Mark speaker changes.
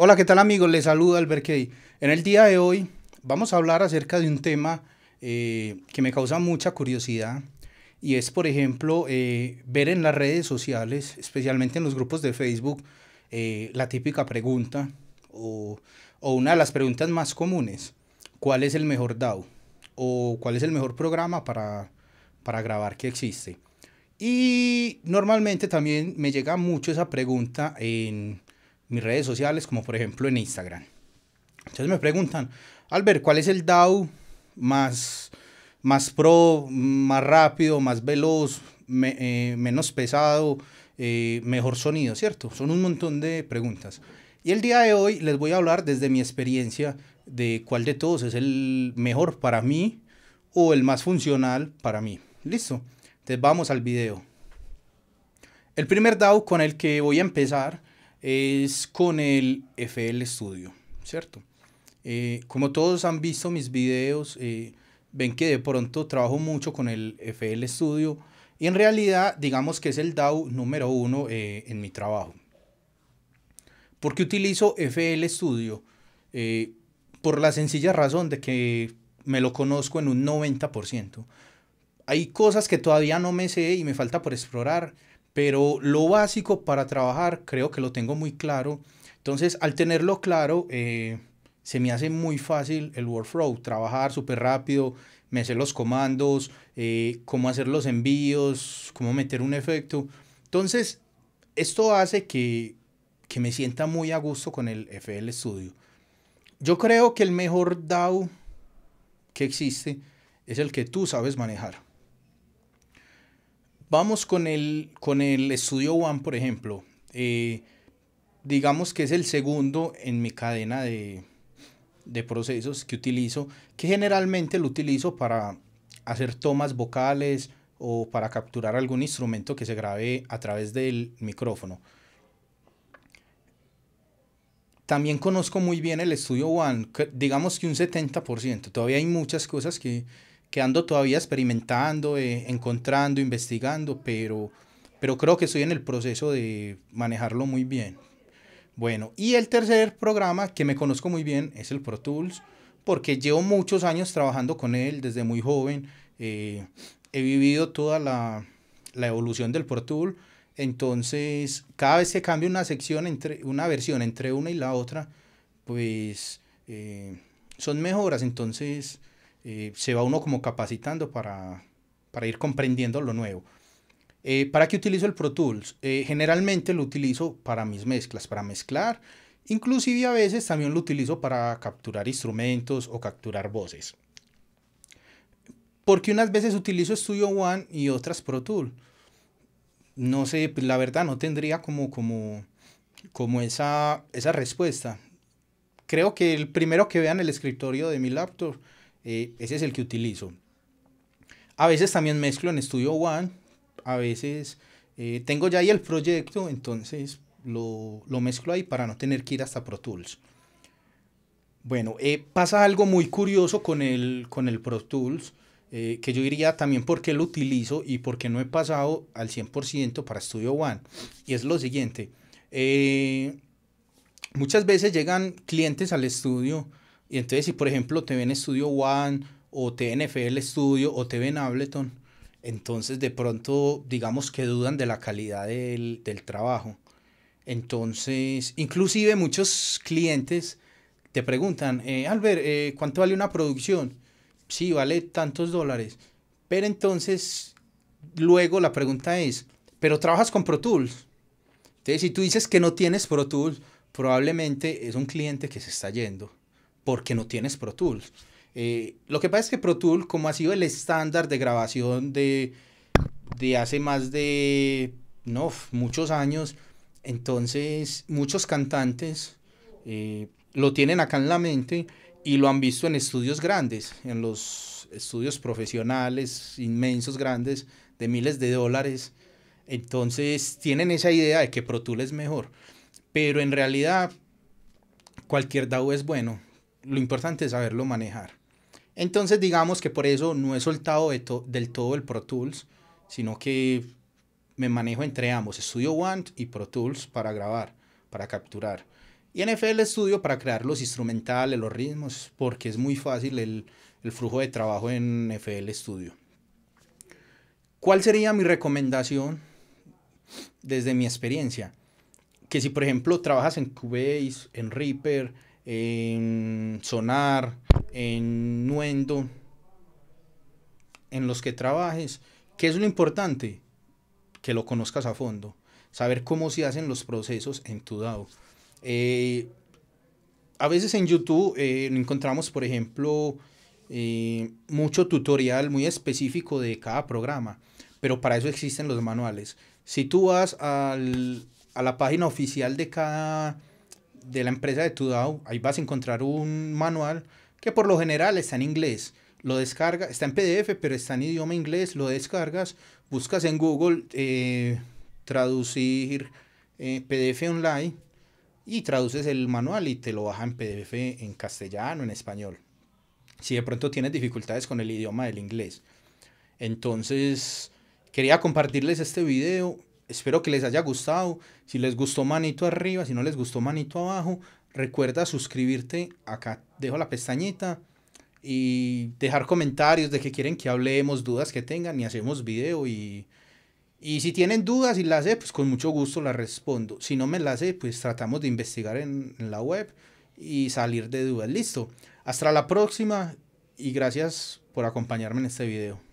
Speaker 1: Hola, ¿qué tal amigos? Les saluda Albert Key. En el día de hoy vamos a hablar acerca de un tema que me causa mucha curiosidad y es, por ejemplo, ver en las redes sociales, especialmente en los grupos de Facebook, la típica pregunta o, o una de las preguntas más comunes: ¿cuál es el mejor DAW? ¿O cuál es el mejor programa para grabar que existe? Y normalmente también me llega mucho esa pregunta en mis redes sociales, como por ejemplo en Instagram. Entonces me preguntan: Albert, ¿cuál es el DAW más, más pro, más rápido, más veloz, menos pesado, mejor sonido? ¿Cierto? Son un montón de preguntas. Y el día de hoy les voy a hablar desde mi experiencia de cuál de todos es el mejor para mí o el más funcional para mí. ¿Listo? Entonces vamos al video. El primer DAW con el que voy a empezar es con el FL Studio, ¿cierto? Como todos han visto mis videos, ven que de pronto trabajo mucho con el FL Studio y en realidad digamos que es el DAW número uno en mi trabajo. ¿Por qué utilizo FL Studio? Eh, por la sencilla razón de que me lo conozco en un 90%. Hay cosas que todavía no me sé y me falta por explorar, pero lo básico para trabajar creo que lo tengo muy claro. Entonces, al tenerlo claro, se me hace muy fácil el workflow, trabajar súper rápido, me sé los comandos, cómo hacer los envíos, cómo meter un efecto. Entonces, esto hace que me sienta muy a gusto con el FL Studio. Yo creo que el mejor DAW que existe es el que tú sabes manejar. Vamos con el Studio One, por ejemplo. Digamos que es el segundo en mi cadena de procesos que utilizo, que generalmente lo utilizo para hacer tomas vocales o para capturar algún instrumento que se grabe a través del micrófono. También conozco muy bien el Studio One, digamos que un 70%. Todavía hay muchas cosas que ando todavía experimentando, encontrando, investigando, pero creo que estoy en el proceso de manejarlo muy bien. Bueno, y el tercer programa que me conozco muy bien es el Pro Tools, porque llevo muchos años trabajando con él desde muy joven. He vivido toda la evolución del Pro Tool. Entonces, cada vez que cambio una sección, una versión entre una y la otra, pues son mejoras. Entonces, se va uno como capacitando para ir comprendiendo lo nuevo. ¿Para qué utilizo el Pro Tools? Generalmente lo utilizo para mis mezclas, para mezclar. Inclusive a veces también lo utilizo para capturar instrumentos o capturar voces. Porque unas veces utilizo Studio One y otras Pro Tools. No sé, pues la verdad no tendría como esa respuesta. Creo que el primero que vean el escritorio de mi laptop, ese es el que utilizo. A veces también mezclo en Studio One, a veces tengo ya ahí el proyecto, entonces lo mezclo ahí para no tener que ir hasta Pro Tools. Bueno, pasa algo muy curioso con el Pro Tools, que yo diría también por qué lo utilizo y por qué no he pasado al 100% para Studio One. Y es lo siguiente: eh, muchas veces llegan clientes al estudio y entonces si por ejemplo te ven Studio One o te ven FL Studio o te ven Ableton, entonces de pronto digamos que dudan de la calidad del trabajo. Entonces, inclusive muchos clientes te preguntan: Albert, ¿cuánto vale una producción? Sí, vale tantos dólares. Pero entonces, luego la pregunta es: ¿pero trabajas con Pro Tools? Entonces, si tú dices que no tienes Pro Tools, probablemente es un cliente que se está yendo porque no tienes Pro Tools. Lo que pasa es que Pro Tools, como ha sido el estándar de grabación de hace más de no, muchos años, entonces muchos cantantes lo tienen acá en la mente y lo han visto en estudios grandes, en los estudios profesionales inmensos, grandes, de miles de dólares. Entonces tienen esa idea de que Pro Tools es mejor, pero en realidad cualquier DAW es bueno. Lo importante es saberlo manejar. Entonces digamos que por eso no he soltado del todo el Pro Tools, sino que me manejo entre ambos, Studio One y Pro Tools para grabar, para capturar. Y en FL Studio para crear los instrumentales, los ritmos, porque es muy fácil el flujo de trabajo en FL Studio. ¿Cuál sería mi recomendación desde mi experiencia? Que si por ejemplo trabajas en Cubase, en Reaper, en Sonar, en Nuendo, en los que trabajes, ¿qué es lo importante? Que lo conozcas a fondo, saber cómo se hacen los procesos en tu DAW. Eh, a veces en YouTube encontramos, por ejemplo, mucho tutorial muy específico de cada programa, pero para eso existen los manuales. Si tú vas a la página oficial de la empresa de tu DAW, ahí vas a encontrar un manual que por lo general está en inglés. Lo descarga, está en PDF, pero está en idioma inglés, lo descargas, buscas en Google traducir PDF online y traduces el manual y te lo baja en PDF en castellano, en español. Si de pronto tienes dificultades con el idioma del inglés. Entonces, quería compartirles este video. Espero que les haya gustado. Si les gustó, manito arriba. Si no les gustó, manito abajo. Recuerda suscribirte. Acá dejo la pestañita. Y dejar comentarios de que quieren que hablemos, dudas que tengan y hacemos video. Y si tienen dudas y las sé, pues con mucho gusto las respondo. Si no me las sé, pues tratamos de investigar en la web y salir de dudas. Listo. Hasta la próxima y gracias por acompañarme en este video.